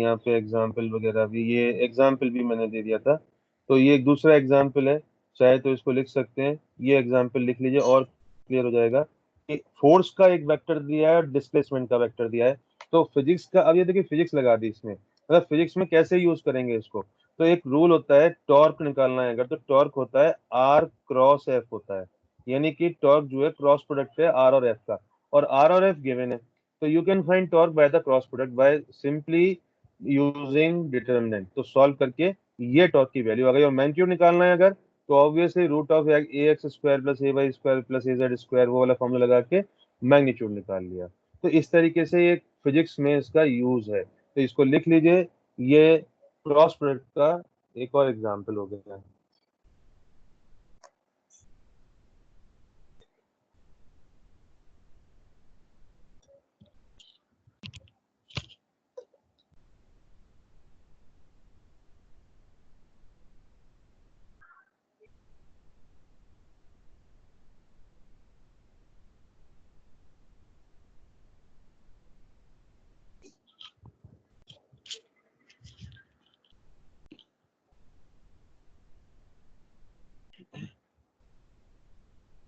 यहाँ पे एग्जाम्पल वगैरह भी, ये एग्जाम्पल भी मैंने दे दिया था। तो ये एक दूसरा एग्जाम्पल है, चाहे तो इसको लिख सकते हैं, ये एग्जाम्पल लिख लीजिए और क्लियर हो जाएगा कि फोर्स का एक वेक्टर दिया है और डिस्प्लेसमेंट का वेक्टर दिया है। तो फिजिक्स का, अब ये देखिए फिजिक्स लगा दी इसमें, मतलब फिजिक्स में कैसे यूज करेंगे इसको। तो एक रूल होता है, टॉर्क निकालना है अगर, तो टॉर्क होता है आर क्रॉस एफ होता है, यानी कि टॉर्क जो है क्रॉस प्रोडक्ट है आर और एफ का, और आर और एफ गिवन है। तो you can find torque by the cross product by simply using determinant. तो सॉल्व करके ये टॉर्क की वैल्यू आ गई। और मैग्नीट्यूड निकालना है अगर, तो obviously root of A X square plus A Y square plus A Z square, वो वाला फॉर्मूला लगा के मैग्नीट्यूड निकाल लिया। तो इस तरीके से ये फिजिक्स में इसका यूज है, तो इसको लिख लीजिए। ये क्रॉस प्रोडक्ट का एक और एग्जाम्पल हो गया।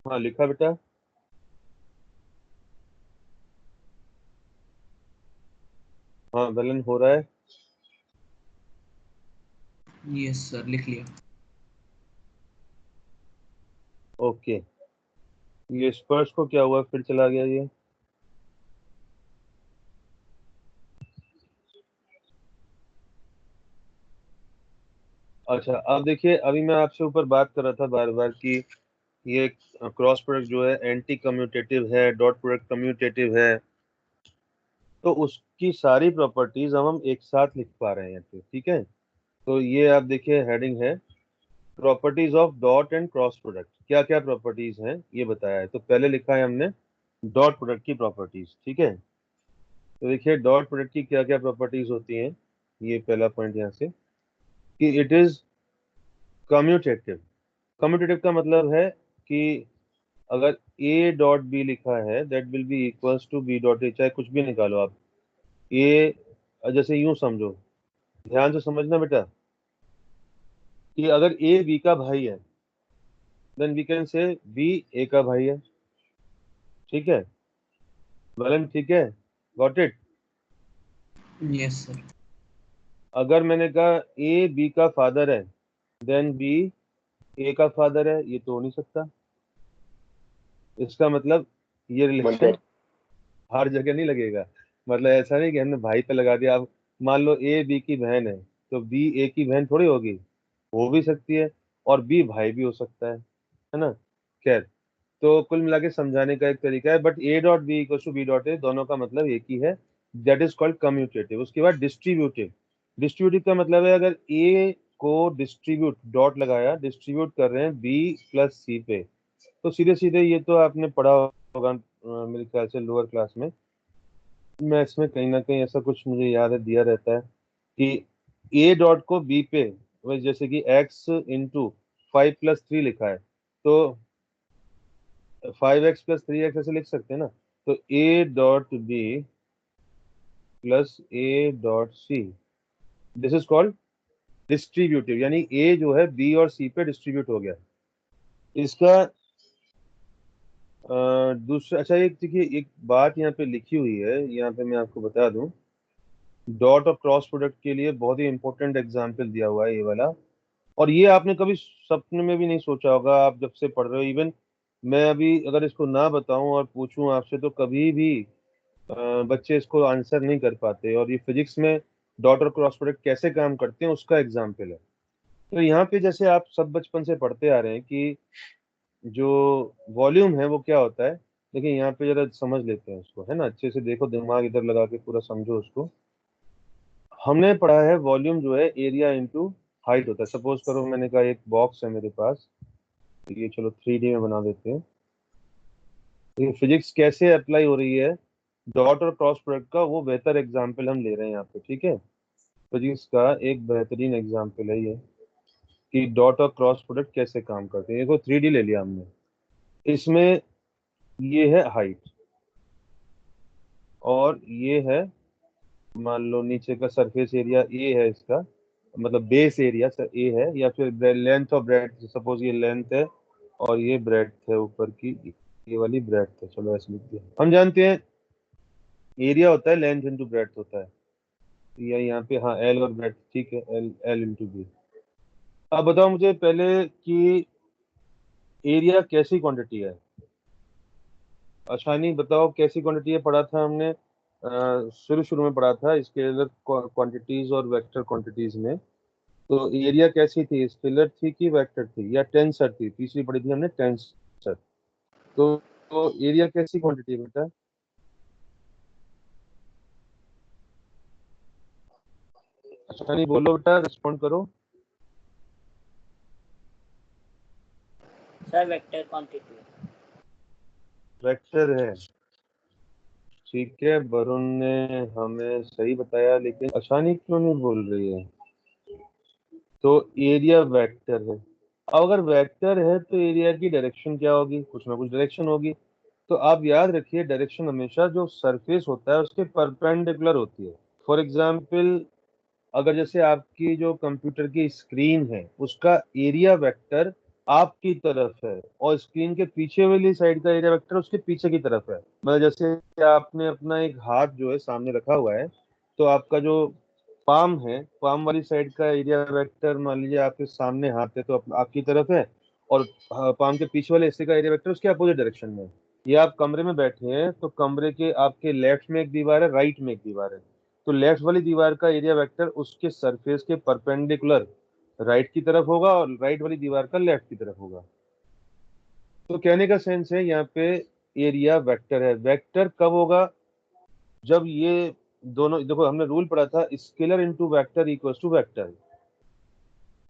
हाँ लिखा बेटा। हाँ गलन हो रहा है। यस सर, लिख लिया। ओके, ये स्पर्श को क्या हुआ, फिर चला गया ये। अच्छा अब देखिए, अभी मैं आपसे ऊपर बात कर रहा था बार बार कि ये क्रॉस प्रोडक्ट जो है एंटी कम्यूटेटिव है, डॉट प्रोडक्ट कम्यूटेटिव है। तो उसकी सारी प्रॉपर्टीज हम एक साथ लिख पा रहे हैं यहाँ पे, ठीक है। तो ये आप देखिए हेडिंग है, properties of dot and cross product. क्या क्या प्रॉपर्टीज हैं ये बताया है। तो पहले लिखा है हमने डॉट प्रोडक्ट की प्रॉपर्टीज, ठीक है। तो देखिए डॉट प्रोडक्ट की क्या क्या प्रॉपर्टीज होती हैं। ये पहला पॉइंट यहाँ से, कि इट इज कम्यूटेटिव। कम्यूटेटिव का मतलब है कि अगर ए डॉट बी लिखा है, that will be equals to B dot A, चाहे कुछ भी निकालो आप। ए, जैसे यूं समझो, ध्यान से समझना बेटा, कि अगर ए बी का भाई है, then we can say B A का भाई है, ठीक है। वेलन ठीक है, गॉट इट। Yes sir. अगर मैंने कहा ए बी का फादर है, देन बी ए का फादर है, ये तो हो नहीं सकता। इसका मतलब ये रिलेशन हर जगह नहीं लगेगा। मतलब ऐसा नहीं कि हमने भाई पे लगा दिया। अब मान लो ए बी की बहन है, तो बी ए की बहन थोड़ी होगी, हो भी सकती है, और बी भाई भी हो सकता है ना। खैर, तो कुल मिला के समझाने का एक तरीका है, but A dot B equal to B dot A, दोनों का मतलब एक ही है। That is called commutative. उसके बाद डिस्ट्रीब्यूटिव। डिस्ट्रीब्यूटिव का मतलब है अगर ए को डिस्ट्रीब्यूट, डॉट लगाया, डिस्ट्रीब्यूट कर रहे हैं बी प्लस सी पे, तो सीधे सीधे ये तो आपने पढ़ा होगा मेरे ख्याल से लोअर क्लास में, मैथ्स में कहीं ना कहीं ऐसा कुछ मुझे याद है दिया रहता है कि ए डॉट को बी पे, जैसे कि एक्स इंटू 5 + 3 लिखा है, तो 5x + 3x ऐसे लिख सकते हैं ना। तो A dot B plus A dot C, this is called distributive, यानी ए जो है बी और सी पे डिस्ट्रीब्यूट हो गया। इसका दूसरा, अच्छा एक देखिए, एक बात यहाँ पे लिखी हुई है, यहाँ पे मैं आपको बता दूं, डॉट और क्रॉस प्रोडक्ट के लिए बहुत ही इंपॉर्टेंट एग्जाम्पल दिया हुआ है ये वाला। और ये आपने कभी सपने में भी नहीं सोचा होगा आप जब से पढ़ रहे हो। इवन मैं अभी अगर इसको ना बताऊं और पूछूं आपसे, तो कभी भी बच्चे इसको आंसर नहीं कर पाते। और ये फिजिक्स में डॉट और क्रॉस प्रोडक्ट कैसे काम करते हैं उसका एग्जाम्पल है। तो यहाँ पे जैसे आप सब बचपन से पढ़ते आ रहे हैं कि जो वॉल्यूम है वो क्या होता है। देखिए यहाँ पे जरा समझ लेते हैं उसको, है ना, अच्छे से देखो, दिमाग इधर लगा के पूरा समझो उसको। हमने पढ़ा है वॉल्यूम जो है एरिया इंटू हाइट होता है। सपोज करो मैंने कहा एक बॉक्स है मेरे पास, ये चलो 3D में बना देते हैं। तो ये फिजिक्स कैसे अप्लाई हो रही है डॉट और क्रॉस प्रोडक्ट का, वो बेहतर एग्जाम्पल हम ले रहे हैं यहाँ पे, ठीक है। फिजिक्स का एक बेहतरीन एग्जाम्पल है ये, कि डॉट और क्रॉस प्रोडक्ट कैसे काम करते हैं। देखो 3D ले लिया हमने, इसमें ये है हाइट और ये है मान लो नीचे का सरफेस एरिया ए है इसका, मतलब बेस एरिया ए है, या फिर लेंथ और ब्रेड्थ, सपोज ये लेंथ है और ये ब्रेड्थ है ऊपर की, ये वाली ब्रेड्थ है, चलो ऐसे लिख दिया। हम जानते हैं एरिया होता है लेंथ इंटू ब्रेड्थ होता है, या यहाँ पे हाँ एल और ब्रेड्थ, ठीक है, एल एल इंटू बी। अब बताओ मुझे पहले कि एरिया कैसी क्वांटिटी है। अच्छा नहीं, बताओ कैसी क्वांटिटी है, पढ़ा था हमने शुरू शुरू में पढ़ा था स्केलर क्वांटिटीज और वेक्टर क्वांटिटीज में। तो एरिया कैसी थी, स्केलर थी कि वेक्टर थी या टेंसर थी, तीसरी पढ़ी थी हमने टेंसर। तो एरिया कैसी क्वांटिटी है बेटा। अच्छा नहीं, बोलो बेटा, रिस्पॉन्ड करो। Sir vector quantity. वेक्टर है, ठीक है, वरुण ने हमें सही बताया, लेकिन आसानी क्यों नहीं बोल रही है। तो एरिया वेक्टर है। अब अगर वेक्टर है तो एरिया की डायरेक्शन क्या होगी, कुछ ना कुछ डायरेक्शन होगी। तो आप याद रखिए डायरेक्शन हमेशा जो सरफेस होता है उसके परपेंडिकुलर होती है। फॉर एग्जाम्पल, अगर जैसे आपकी जो कंप्यूटर की स्क्रीन है उसका एरिया वेक्टर आपकी तरफ है और स्क्रीन के पीछे वाली साइड का एरिया वेक्टर उसके पीछे की तरफ है। मतलब जैसे आपने अपना एक हाथ जो है सामने रखा हुआ है, तो आपका जो पाम है, पाम वाली साइड का एरिया वेक्टर मान लीजिए आपके सामने हाथ है तो आपकी तरफ है, और पाम के पीछे वाले हिस्से का एरिया वेक्टर उसके अपोजिट डायरेक्शन में है। या आप कमरे में बैठे हैं तो कमरे के आपके लेफ्ट में एक दीवार है, राइट में एक दीवार है, तो लेफ्ट वाली दीवार का एरिया वेक्टर उसके सरफेस के परपेंडिकुलर राइट की तरफ होगा और राइट वाली दीवार का लेफ्ट की तरफ होगा। तो कहने का सेंस है यहाँ पे एरिया वेक्टर है। वेक्टर कब होगा, जब ये दोनों, देखो हमने रूल पढ़ा था scalar into vector equals to vector.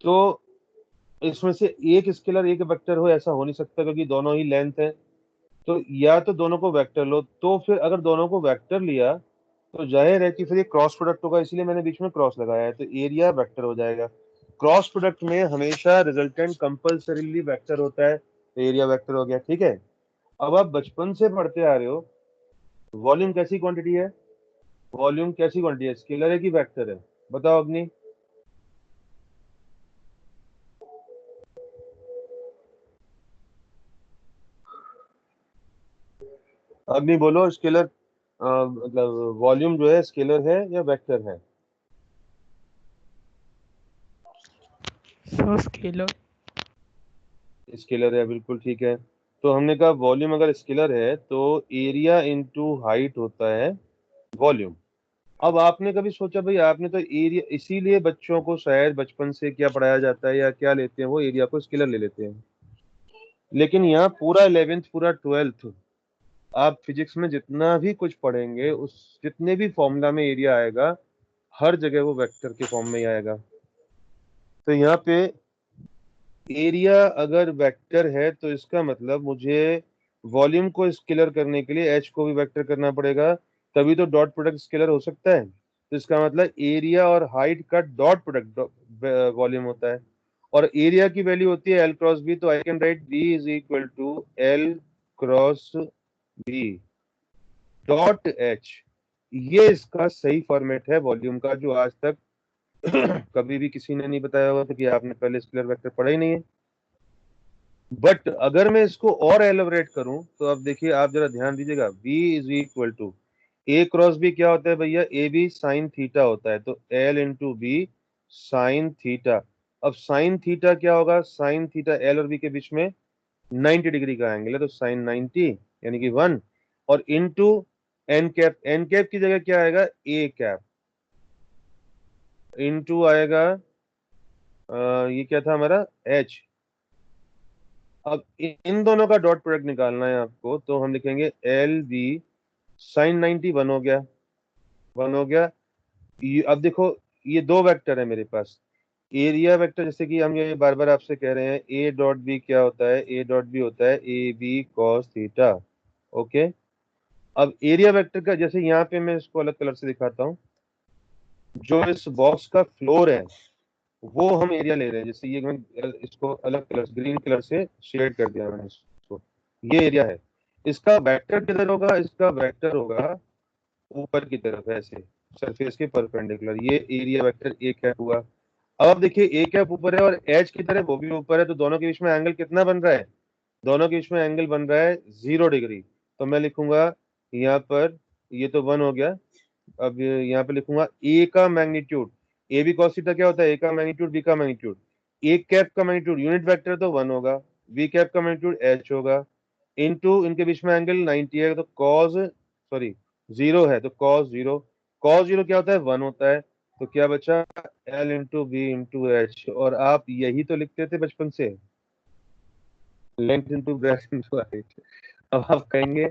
तो इसमें से एक स्केलर एक वेक्टर हो ऐसा हो नहीं सकता क्योंकि दोनों ही लेंथ है। तो या तो दोनों को वेक्टर लो, तो फिर अगर दोनों को वेक्टर लिया तो जाहिर है कि फिर ये क्रॉस प्रोडक्ट होगा, इसलिए मैंने बीच में क्रॉस लगाया है, तो एरिया वेक्टर हो जाएगा। क्रॉस प्रोडक्ट में हमेशा रिजल्टेंट कंपल्सरीली वेक्टर होता है, तो एरिया वेक्टर हो गया, ठीक है। अब आप बचपन से पढ़ते आ रहे हो वॉल्यूम कैसी क्वांटिटी है, वॉल्यूम कैसी क्वांटिटी है, स्केलर है कि वेक्टर है, बताओ अग्नि। अग्नि बोलो, स्केलर मतलब वॉल्यूम जो है स्केलर है या वेक्टर है। Sir scalar. स्केलर है, बिल्कुल ठीक है। तो हमने कहा वॉल्यूम अगर स्केलर है तो एरिया इनटू हाइट होता है वॉल्यूम। अब आपने कभी सोचा भाई, आपने तो एरिया, इसीलिए बच्चों को शायद बचपन से क्या पढ़ाया जाता है या क्या लेते हैं, वो एरिया को स्केलर ले लेते हैं। लेकिन यहाँ पूरा 11th पूरा 12th आप फिजिक्स में जितना भी कुछ पढ़ेंगे, उस जितने भी फॉर्मूला में एरिया आएगा हर जगह वो वेक्टर के फॉर्म में ही आएगा। तो यहाँ पे एरिया अगर वेक्टर है तो इसका मतलब मुझे वॉल्यूम को स्केलर करने के लिए एच को भी वेक्टर करना पड़ेगा, तभी तो डॉट प्रोडक्ट स्केलर हो सकता है। तो इसका मतलब एरिया और हाइट का डॉट प्रोडक्ट वॉल्यूम होता है, और एरिया की वैल्यू होती है एल क्रॉस बी, तो I can write B is equal to L cross B dot H. ये इसका सही फॉर्मेट है वॉल्यूम का, जो आज तक कभी भी किसी ने नहीं बताया हुआ था कि आपने पहले स्केलर वेक्टर पढ़ा ही नहीं है। बट अगर मैं इसको और एलोबरेट करूं तो अब देखिए, आप जरा ध्यान दीजिएगा, b is equal to A cross B क्या होता है भैया, ए बी साइन थीटा होता है, तो L into B sine theta. अब साइन थीटा क्या होगा, साइन थीटा एल और बी के बीच में 90 डिग्री का एंगल है, तो साइन 90 यानी कि 1, और into N cap, N cap की जगह क्या आएगा, ए कैप, इनटू आएगा ये क्या था हमारा एच। अब इन दोनों का डॉट प्रोडक्ट निकालना है आपको, तो हम लिखेंगे एल बी साइन 90 वन हो गया, वन हो गया। अब देखो ये दो वेक्टर है मेरे पास, एरिया वेक्टर, जैसे कि हम ये बार बार आपसे कह रहे हैं ए डॉट बी क्या होता है, ए डॉट बी होता है A B cos theta. Okay, अब एरिया वेक्टर का, जैसे यहाँ पे मैं इसको अलग कलर से दिखाता हूँ, जो इस बॉक्स का फ्लोर है वो हम एरिया ले रहे हैं, जैसे ये मैं इसको अलग कलर ग्रीन कलर से शेड कर दिया मैंने इसको, ये एरिया है। इसका वेक्टर किधर होगा, इसका वेक्टर होगा ऊपर की तरफ ऐसे, सरफेस के परपेंडिकुलर, ये एरिया वेक्टर ए कैप हुआ। अब आप देखिए ए कैप ऊपर है और एच की तरह वो भी ऊपर है, तो दोनों के बीच में एंगल कितना बन रहा है? दोनों के बीच में एंगल बन रहा है 0 डिग्री। तो मैं लिखूंगा यहाँ पर, ये तो 1 हो गया। अब यहाँ पे लिखूंगा ए का magnitude, A B cos theta क्या होता है? ए का मैग्नीट्यूड बी का मैग्नीट्यूड। ए कैप का मैग्नीट्यूड यूनिट वेक्टर तो 1 होगा, बी कैप का मैग्नीट्यूड एच होगा, इनटू इनके बीच में एंगल 90 है, तो कॉस सॉरी 0 है तो कॉस 0। कॉस 0 क्या होता है? 1 होता है। तो क्या बचा? L into B into H. और आप यही तो लिखते थे बचपन से, length into breadth into height. अब आप कहेंगे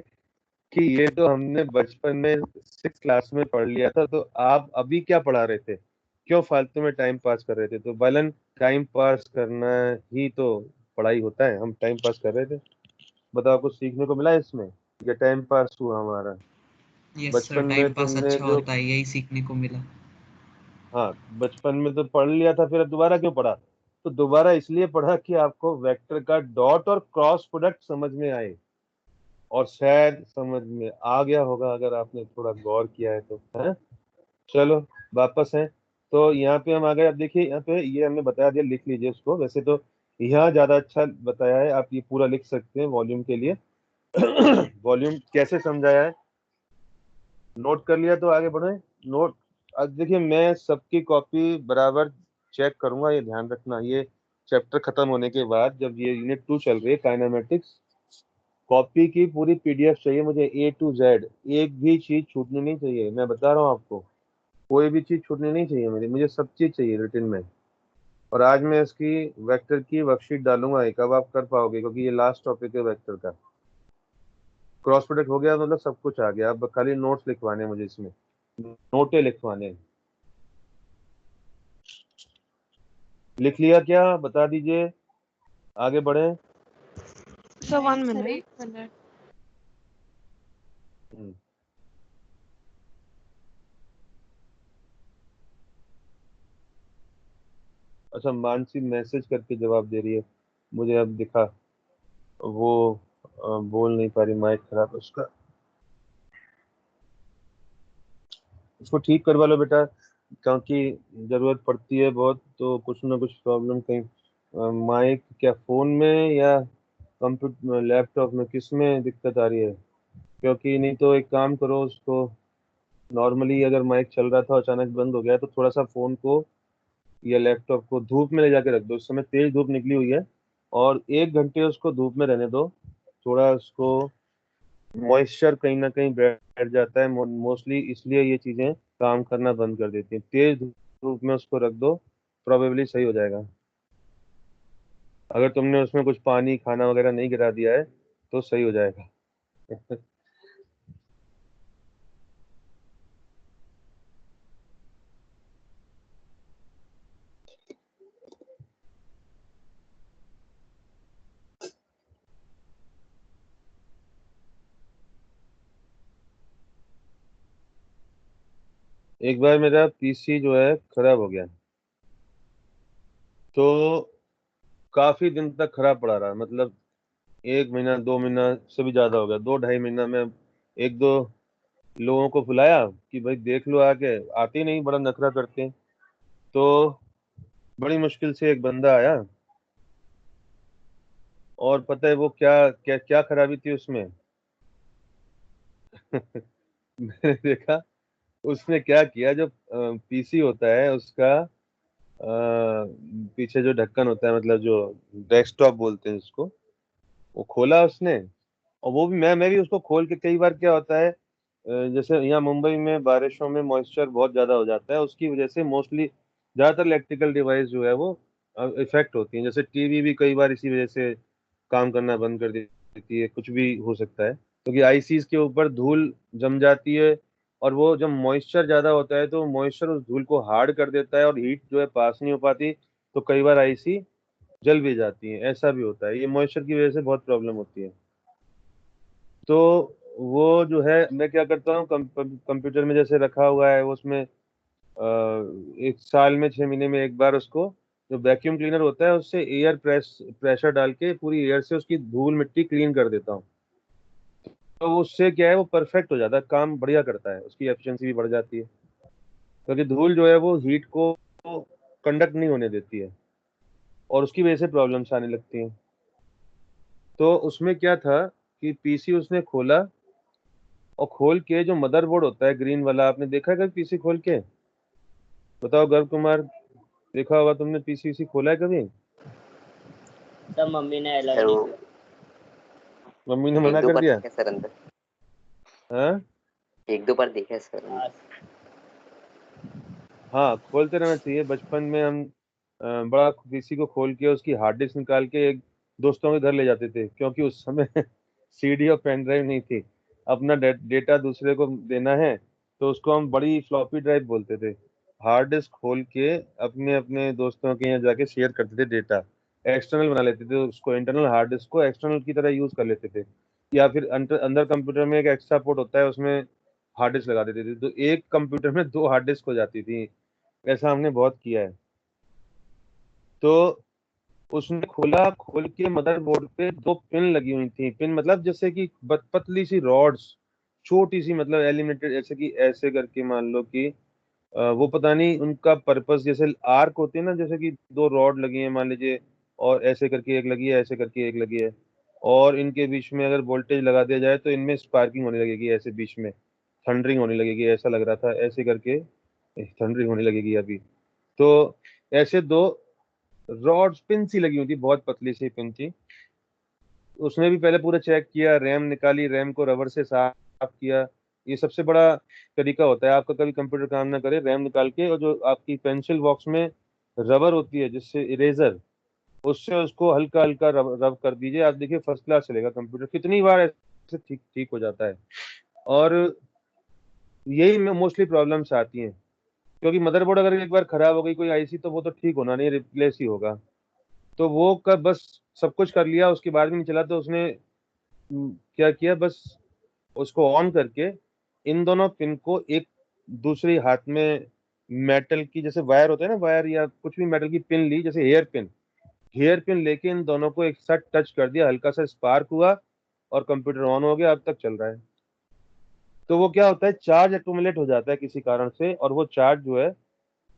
कि ये तो हमने बचपन में 6 क्लास में पढ़ लिया था, तो आप अभी क्या पढ़ा रहे थे? क्यों फालतू में टाइम पास कर रहे थे? तो बलन टाइम पास करना ही तो पढ़ाई होता है, हम टाइम पास कर रहे थे। बताओ कुछ सीखने को मिला इसमें? ये टाइम पास हुआ हमारा। यस सर, बचपन टाइम में पास तुमने अच्छा जो, होता है, यही सीखने को मिला। हाँ बचपन में तो पढ़ लिया था, फिर अब दोबारा क्यों पढ़ा? तो दोबारा इसलिए पढ़ा कि आपको वेक्टर का डॉट और क्रॉस प्रोडक्ट समझ में आए, और शायद समझ में आ गया होगा अगर आपने थोड़ा गौर किया है तो, है। चलो वापस है। तो यहाँ पे हम आ गए। अब देखिए यहाँ पे ये हमने बता दिया, लिख लीजिए उसको। वैसे तो यहाँ ज्यादा अच्छा बताया है, आप ये पूरा लिख सकते हैं वॉल्यूम के लिए। वॉल्यूम कैसे समझाया है, नोट कर लिया तो आगे बढ़े। नोट, अब देखिए मैं सबकी कॉपी बराबर चेक करूंगा, ये ध्यान रखना। ये चैप्टर खत्म होने के बाद जब ये यूनिट 2 चल रही है काइनेमेटिक्स, कॉपी की पूरी पीडीएफ चाहिए मुझे, ए टू जेड। एक भी चीज छूटनी नहीं चाहिए, मैं बता रहा हूँ आपको। कोई भी चीज छूटनी नहीं चाहिए मुझे सब चीज चाहिए रिटर्न में। और आज मैं इसकी वेक्टर की वर्कशीट डालूंगा एक, अब आप कर पाओगे क्योंकि ये लास्ट टॉपिक है वेक्टर का। क्रॉस प्रोडक्ट हो गया मतलब सब कुछ आ गया, अब खाली नोट्स लिखवाने हैं मुझे इसमें, नोटे लिखवाने हैं। लिख लिया क्या? बता दीजिए, आगे बढ़े। Sir 1 sir minute. एक मिनट। हम्म, अच्छा मानसी मैसेज करके जवाब दे रही है मुझे, अब दिखा। वो बोल नहीं पा रही, माइक खराब है उसका। उसको ठीक करवा लो बेटा, क्योंकि जरूरत पड़ती है बहुत, तो कुछ ना कुछ प्रॉब्लम कहीं माइक क्या फोन में या कंप्यूटर लैपटॉप में, किस में दिक्कत आ रही है? क्योंकि नहीं तो एक काम करो, उसको नॉर्मली अगर माइक चल रहा था अचानक बंद हो गया, तो थोड़ा सा फोन को या लैपटॉप को धूप में ले जाके रख दो। इस समय तेज धूप निकली हुई है, और 1 घंटे उसको धूप में रहने दो। थोड़ा उसको मॉइस्चर कहीं ना कहीं बैठ जाता है मोस्टली, इसलिए ये चीजें काम करना बंद कर देती हैं। तेज धूप में उसको रख दो, प्रोबेबली सही हो जाएगा। अगर तुमने उसमें कुछ पानी खाना वगैरह नहीं गिरा दिया है तो सही हो जाएगा। एक बार मेरा पीसी जो है खराब हो गया, तो काफी दिन तक खराब पड़ा रहा, मतलब 1 महीना 2 महीना से भी ज्यादा हो गया, 2 ढाई महीना में। एक दो लोगों को बुलाया कि भाई देख लो आके, आते ही नहीं, बड़ा नखरा करते हैं। तो बड़ी मुश्किल से एक बंदा आया, और पता है वो क्या क्या क्या खराबी थी उसमें? मैंने देखा उसने क्या किया, जो पीसी होता है उसका पीछे जो ढक्कन होता है, मतलब जो डेस्कटॉप बोलते हैं उसको, वो खोला उसने। और वो भी मैं भी उसको खोल के, कई बार क्या होता है जैसे यहाँ मुंबई में बारिशों में मॉइस्चर बहुत ज्यादा हो जाता है, उसकी वजह से मोस्टली ज्यादातर इलेक्ट्रिकल डिवाइस जो है वो इफेक्ट होती है। जैसे टीवी भी कई बार इसी वजह से काम करना बंद कर देती है, कुछ भी हो सकता है, क्योंकि आईसीज के ऊपर धूल जम जाती है। और वो जब मॉइस्चर ज्यादा होता है तो मॉइस्चर उस धूल को हार्ड कर देता है, और हीट जो है पास नहीं हो पाती, तो कई बार आईसी जल भी जाती है। ऐसा भी होता है, ये मॉइस्चर की वजह से बहुत प्रॉब्लम होती है। तो वो जो है, मैं क्या करता हूँ, कंप्यूटर में जैसे रखा हुआ है वो, उसमें 1 साल में 6 महीने में एक बार उसको, जो वैक्यूम क्लीनर होता है उससे एयर प्रेशर डाल के पूरी एयर से उसकी धूल मिट्टी क्लीन कर देता हूँ। तो उससे क्या है, वो परफेक्ट हो जाता है, काम बढ़िया करता है, उसकी एफिशिएंसी भी बढ़ जाती है। क्योंकि धूल जो है वो हीट को कंडक्ट नहीं होने देती है और उसकी वजह से प्रॉब्लम्स आने लगती हैं। तो उसमें क्या था कि पीसी उसने खोला और खोल के जो मदरबोर्ड होता है ग्रीन वाला, आपने देखा है कभी पीसी खोल के? बताओ गर्व कुमार, देखा होगा तुमने पीसी वीसी खोला है कभी? सब मम्मी ने सर अलाउ वो नहीं मम्मी ने एक मना दो कर बार दिया? देखा सर अंदर, हाँ एक दो बार देखा है सर अंदर। किया। हाँ, खोलते रहना चाहिए। बचपन में हम बड़ा पीसी को खोल के उसकी हार्ड डिस्क निकाल के एक दोस्तों के घर ले जाते थे, क्योंकि उस समय सीडी और पेन ड्राइव नहीं थी। अपना डेटा दूसरे को देना है तो उसको हम बड़ी फ्लॉपी ड्राइव बोलते थे। हार्ड डिस्क खोल के अपने अपने दोस्तों के यहाँ जाके शेयर करते थे डेटा, एक्सटर्नल बना लेते थे उसको, इंटरनल हार्ड डिस्क को एक्सटर्नल की तरह यूज कर लेते थे। या फिर अंदर कंप्यूटर में एक एक्स्ट्रा पोर्ट होता है, उसमें हार्ड डिस्क लगा देते थे, तो एक कंप्यूटर में दो हार्ड डिस्क हो जाती थी। ऐसा हमने बहुत किया है। तो उसने खोला, खोल के मदरबोर्ड पे दो पिन लगी हुई थी। पिन मतलब जैसे कि पतली सी रॉड्स, छोटी सी, मतलब एलिमिनेटेड, ऐसे कि ऐसे करके मान लो कि वो पता नहीं उनका पर्पस, जैसे आर्क होते हैं ना, जैसे कि दो रॉड लगी हैं मान लीजिए, और ऐसे करके एक लगी है, ऐसे करके एक लगी है, और इनके बीच में अगर वोल्टेज लगा दिया जाए तो इनमें स्पार्किंग होने लगेगी, ऐसे बीच में थंडरिंग होने लगेगी, ऐसा लग रहा था, ऐसे करके थंडरिंग होने लगेगी अभी। तो ऐसे दो रॉड्स पिन सी लगी हुई थी, बहुत पतली सी पिन थी। उसने भी पहले पूरा चेक किया, रैम निकाली, रैम को रबर से साफ किया। ये सबसे बड़ा तरीका होता है, आपका कभी कंप्यूटर काम ना करे, रैम निकाल के, और जो आपकी पेंसिल बॉक्स में रबर होती है जिससे इरेजर, उससे उसको हल्का हल्का रब रब कर दीजिए, आप देखिए फर्स्ट क्लास चलेगा कंप्यूटर, कितनी बार ऐसे ठीक ठीक हो जाता है। और यही मोस्टली प्रॉब्लम्स आती हैं, क्योंकि मदरबोर्ड अगर एक बार खराब हो गई कोई आईसी, तो वो तो ठीक होना नहीं, रिप्लेस ही होगा। तो वो कब बस सब कुछ कर लिया, उसके बाद भी नहीं चला, तो उसने क्या किया, बस उसको ऑन करके इन दोनों पिन को एक दूसरे हाथ में मेटल की, जैसे वायर होता है ना, वायर या कुछ भी मेटल की पिन ली, जैसे हेयर पिन लेके इन दोनों को एक साथ टच कर दिया, हल्का सा स्पार्क हुआ और कंप्यूटर ऑन हो गया, अब तक चल रहा है। तो वो क्या होता है, चार्ज एक्यूमुलेट हो जाता है किसी कारण से, और वो चार्ज जो है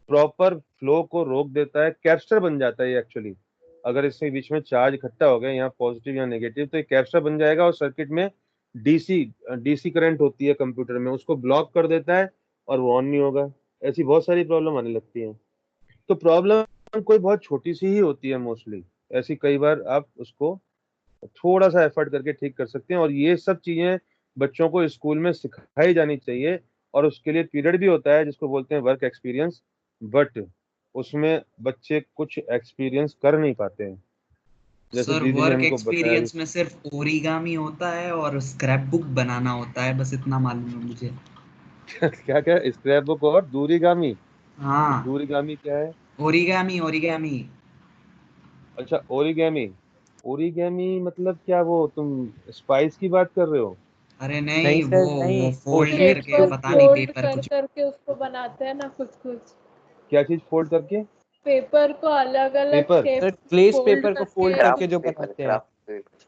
प्रॉपर फ्लो को रोक देता है, कैप्स्टर बन जाता है ये एक्चुअली। अगर इसके बीच में चार्ज इकट्ठा हो गया, यहाँ पॉजिटिव या नेगेटिव, तो ये कैप्स्टर बन जाएगा और सर्किट में डीसी डीसी करंट होती है कंप्यूटर में, उसको ब्लॉक कर देता है और वो ऑन नहीं होगा। ऐसी बहुत सारी प्रॉब्लम आने लगती है। तो प्रॉब्लम कोई बहुत छोटी सी ही होती है मोस्टली, ऐसी कई बार आप उसको थोड़ा सा एफर्ट करके ठीक कर सकते हैं, और ये सब चीजें बच्चों को स्कूल में सिखाई जानी चाहिए। और उसके लिए पीरियड भी होता है जिसको बोलते हैं वर्क एक्सपीरियंस, बट उसमें बच्चे कुछ एक्सपीरियंस कर नहीं पाते हैं, जैसे सर दीदी ने वर्क हमको बताया भी। एक्सपीरियंस में सिर्फ ओरिगामी होता है और स्क्रैप बुक बनाना होता है, बस इतना मालूम है मुझे। क्या क्या, स्क्रैप बुक और दूरीगामी? हाँ, दूरीगामी क्या है? Origami origami. अच्छा, ओरिगेमी। ओरिगेमी मतलब क्या, वो तुम स्पाइस की बात कर रहे हो? अरे नहीं, नहीं वो सर नहीं, वो फोल्ड शीट करके, पेपर पता नहीं, फोल्ड पेपर कर कुछ। करके उसको बनाते हैं ना कुछ कुछ। क्या चीज फोल्ड करके? पेपर को अलग अलग paper? Shape sir glace fold paper को फोल्ड करके। करके क्राफ्ट जो पेपर, बनाते हैं। Craft paper.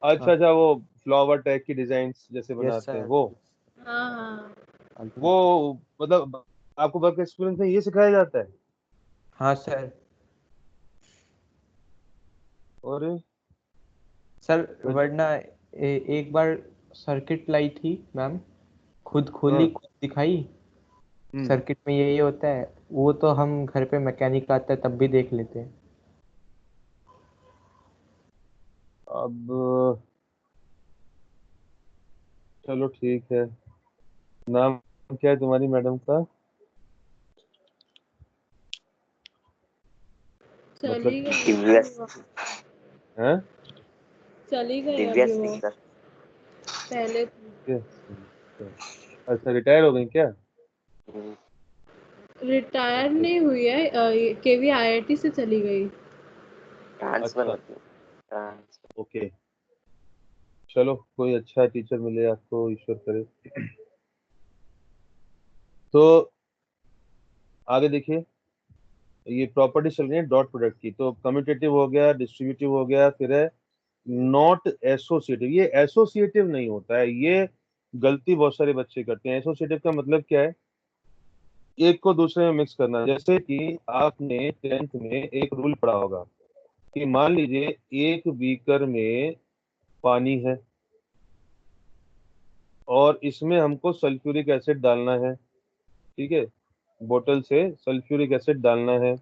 अच्छा हाँ, अच्छा, वो फ्लावर टाइप की डिजाइन जैसे यस बनाते हैं सर। वो? हाँ हाँ। वो मतलब आपको वर्क एक्सपीरियंस में ये सिखाया जाता है? हाँ सर। और सर फिर तो वरना एक बार सर्किट लाई थी मैम, खुद खोली, हाँ। खुद दिखाई। हम्म। सर्किट में यही होता है, वो तो हम घर पे मैकेनिक आता है तब भी देख लेते हैं। अब चलो ठीक है। नाम क्या है तुम्हारी मैडम का? मतलब चली गई अभी दिव्या, वो। है? चली गई दिव्या अभी वो। सिंह सर। पहले थी। अच्छा, रिटायर हो गई क्या? रिटायर अच्छा नहीं हुई है, केवी आईआईटी से चली गई। ट्रांसफर अच्छा। होती है, ट्रांसफर। ओके, चलो कोई अच्छा टीचर मिले आपको, ईश्वर करे। तो आगे देखिए, ये प्रॉपर्टी चल रही है डॉट प्रोडक्ट की। तो कम्यूटेटिव हो गया, डिस्ट्रीब्यूटिव हो गया, फिर है नॉट एसोसिएटिव। ये एसोसिएटिव नहीं होता है, ये गलती बहुत सारे बच्चे करते हैं। एसोसिएटिव का मतलब क्या है एक को दूसरे में मिक्स करना। जैसे कि आपने 10th में एक रूल पढ़ा होगा कि मान लीजिए एक बीकर में पानी है और इसमें हमको सल्फ्यूरिक एसिड डालना है, ठीक है, बोतल से सल्फ्यूरिक एसिड डालना है,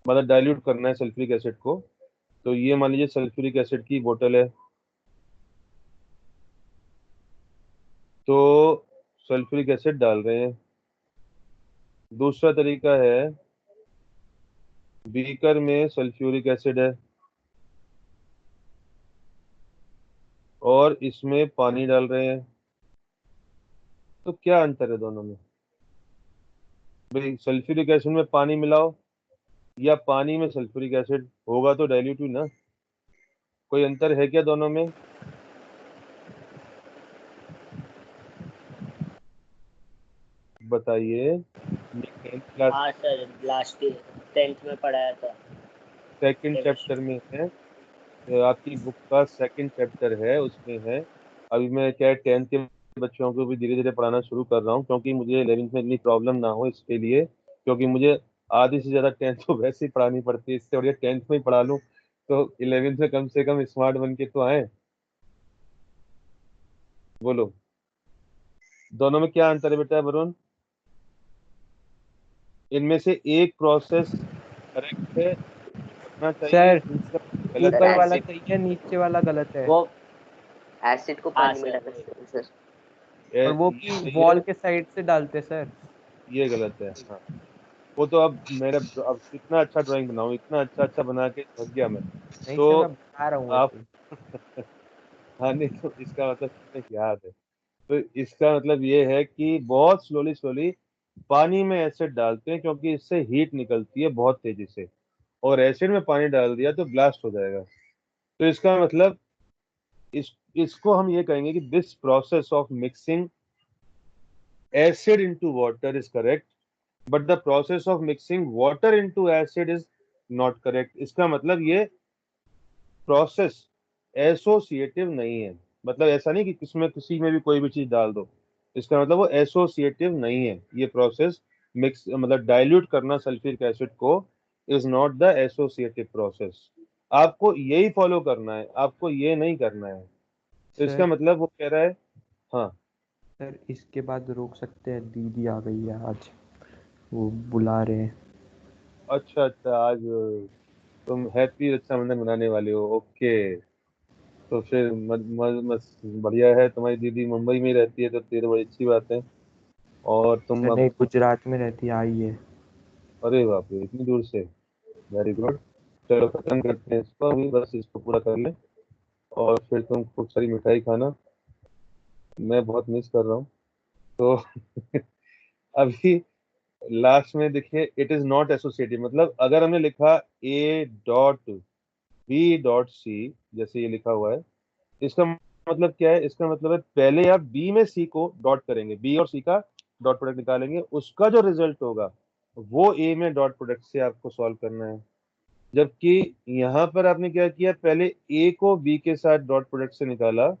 मतलब डाइल्यूट करना है सल्फ्यूरिक एसिड को। तो ये मान लीजिए सल्फ्यूरिक एसिड की बोतल है, तो सल्फ्यूरिक एसिड डाल रहे हैं। दूसरा तरीका है, बीकर में सल्फ्यूरिक एसिड है और इसमें पानी डाल रहे हैं। तो क्या अंतर है दोनों में? भाई सल्फ्यूरिक एसिड में पानी मिलाओ या पानी में सल्फ्यूरिक एसिड, होगा तो डाइल्यूट ही ना। कोई अंतर है क्या दोनों में? बताइए। ये 10th क्लास हाँ सर, लास्ट 10th में पढ़ाया था सेकंड चैप्टर केमिस्ट्री। में है, आपकी बुक का सेकंड चैप्टर है, उसमें है। अभी मैं क्या है 10th के बच्चों को भी धीरे धीरे पढ़ाना शुरू कर रहा हूँ, क्योंकि मुझे 11th में इतनी प्रॉब्लम ना हो इसके लिए, क्योंकि मुझे आधी से ज्यादा 10th तो वैसे ही पढ़ानी पड़ती है, इससे बढ़िया 10th में ही पढ़ा लूँ तो 11th में कम से कम स्मार्ट बन के तो आए। बोलो, दोनों में क्या अंतर है बेटा वरुण? इनमें से एक प्रोसेस करेक्ट है, करना चाहिए, सर दूसरा गलत ऊपर है। वाला एसिड सही है, नीचे वाला गलत है। वो एसिड को हाँ पानी में सर डाल वही। सकते हैं सर। और वो ये भी सही है, वॉल के साइड से डालते सर। ये गलत है। हाँ, वो तो अब मेरा, अब कितना अच्छा ड्राइंग बनाऊं, इतना अच्छा अच्छा बना के थक गया मैं। नहीं तो सर, मैं बता रहा हूँ आप वैसे ही। हाँ, नहीं तो इसका मतलब तुम्हें याद है। तो इसका मतलब ये है कि बहुत स्लोली स्लोली पानी में एसिड डालते हैं, क्योंकि इससे हीट निकलती है बहुत तेजी से, और एसिड में पानी डाल दिया तो ब्लास्ट हो जाएगा। तो इसका मतलब इसको हम ये कहेंगे कि this process of mixing acid into water is correct, but the process of mixing water into acid is not correct. इसका मतलब ये प्रोसेस एसोसिएटिव नहीं है, मतलब ऐसा नहीं कि किसमें किसी में भी कोई भी चीज डाल दो। इसका मतलब वो एसोसिएटिव नहीं है ये प्रोसेस। मिक्स मतलब डाइल्यूट करना सल्फ्यूरिक एसिड को is not the associative process. आपको यही फॉलो करना है, आपको ये नहीं करना है। तो इसका सर मतलब वो कह रहा है। हाँ, सर इसके बाद रोक सकते हैं, दीदी आ गई है आज, वो बुला रहे हैं। अच्छा अच्छा, आज तुम हैप्पी रक्षाबंधन मनाने वाले हो, ओके। तो फिर बढ़िया है, तुम्हारी दीदी मुंबई में ही रहती है तो तेरे बड़ी अच्छी बात है। और तुम सर अब, नहीं, गुजरात में रहती है, आई है। अरे बाप रे, इतनी दूर से, वेरी गुड। चलो खत्म करते हैं इसको, अभी बस इसको पूरा कर ले और फिर तुम खूब सारी मिठाई खाना। मैं बहुत मिस कर रहा हूँ। तो अभी लास्ट में देखिए, इट इज नॉट एसोसिएटिव, मतलब अगर हमने लिखा A dot B dot C, जैसे ये लिखा हुआ है, इसका मतलब क्या है? इसका मतलब है पहले आप बी में सी को डॉट करेंगे, बी और सी का डॉट प्रोडक्ट निकालेंगे, उसका जो रिजल्ट होगा वो ए में डॉट प्रोडक्ट से आपको सॉल्व करना है। जबकि यहाँ पर आपने क्या किया, पहले ए को बी के साथ डॉट प्रोडक्ट से निकाला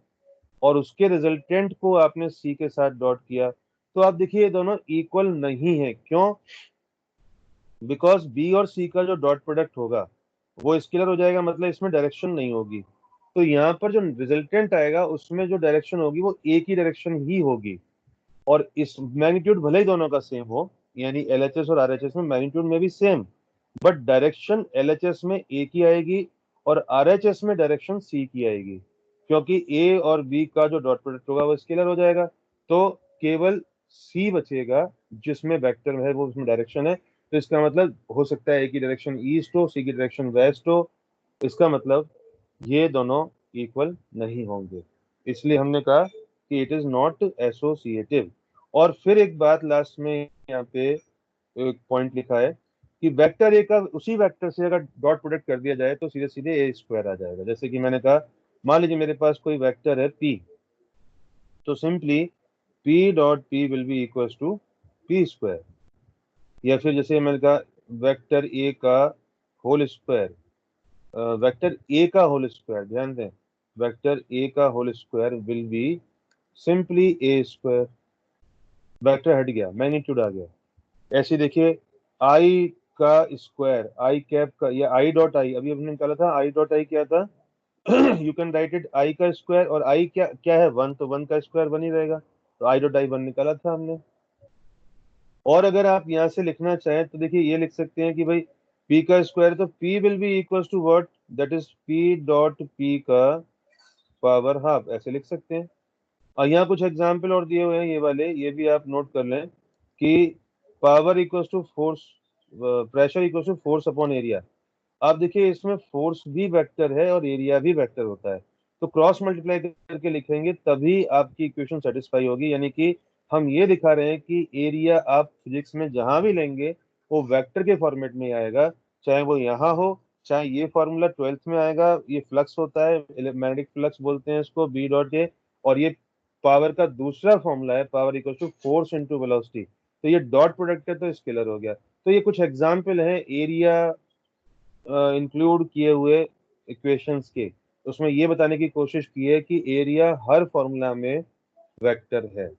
और उसके रिजल्टेंट को आपने सी के साथ डॉट किया। तो आप देखिए ये दोनों इक्वल नहीं है। क्यों? बिकॉज बी और सी का जो डॉट प्रोडक्ट होगा वो स्केलर हो जाएगा, मतलब इसमें डायरेक्शन नहीं होगी। तो यहाँ पर जो रिजल्टेंट आएगा उसमें जो डायरेक्शन होगी वो एक ही डायरेक्शन ही होगी। और इस मैग्नीट्यूड भले ही दोनों का सेम हो, यानी एलएचएस और आरएचएस में मैग्नीट्यूड में भी सेम, बट डायरेक्शन एलएचएस में ए की आएगी और आरएचएस में डायरेक्शन सी की आएगी, क्योंकि ए और बी का जो डॉट प्रोडक्ट होगा वो स्केलर हो जाएगा। तो केवल सी बचेगा जिसमें वेक्टर है, वो उसमें डायरेक्शन है। तो इसका मतलब हो सकता है ए की डायरेक्शन ईस्ट हो, सी की डायरेक्शन वेस्ट हो। इसका मतलब ये दोनों इक्वल नहीं होंगे, इसलिए हमने कहा कि इट इज नॉट एसोसिएटिव। और फिर एक बात लास्ट में यहाँ पे एक पॉइंट लिखा है कि वेक्टर ए का उसी वेक्टर से अगर डॉट प्रोडक्ट कर दिया जाए तो सीधे सीधे ए स्क्वायर आ जाएगा। जैसे कि मैंने कहा, मान लीजिए मेरे पास कोई वेक्टर है पी, तो simply P dot P will be equal to P square. या फिर जैसे मैंने कहा वेक्टर ए का होल स्क्वायर, वेक्टर ए का होल स्क्वायर, ध्यान दें, वेक्टर ए का whole square will be simply A square. Vector हट गया, मैग्नीट्यूड आ गया। ऐसे देखिए आई का स्क्वायर, आई कैप का, या आई डॉट आई, अभी हमने निकाला था आई डॉट आई क्या था you can write it I का स्क्वायर, और आई क्या क्या है 1, तो 1 का स्क्वायर 1 ही रहेगा, तो आई डॉट आई 1 निकाला था हमने। और अगर आप यहाँ से लिखना चाहें तो देखिए ये लिख सकते हैं कि भाई p का स्क्वायर, तो p will be equal to what, that is p dot p का पावर हाफ, ऐसे लिख सकते हैं। और यहाँ कुछ एग्जाम्पल और दिए हुए हैं ये वाले, ये भी आप नोट कर लें कि power equal to force, pressure equal to force upon area. आप देखिए इसमें फोर्स भी वेक्टर है और एरिया भी वेक्टर होता है, तो क्रॉस मल्टीप्लाई करके लिखेंगे तभी आपकी इक्वेशन सेटिस्फाई होगी। यानी कि हम ये दिखा रहे हैं कि एरिया आप फिजिक्स में जहां भी लेंगे वो वेक्टर के फॉर्मेट में आएगा, चाहे वो यहाँ हो, चाहे ये फॉर्मूला 12th में आएगा, ये फ्लक्स होता है, मैग्नेटिक फ्लक्स बोलते हैं इसको, बी डॉट ए, और ये पावर का दूसरा फॉर्मूला है, power equal to force into velocity, तो ये डॉट प्रोडक्ट है तो स्केलर हो गया। तो ये कुछ एग्जाम्पल है एरिया इंक्लूड किए हुए इक्वेशंस के, उसमें ये बताने की कोशिश की है कि एरिया हर फॉर्मूला में वेक्टर है।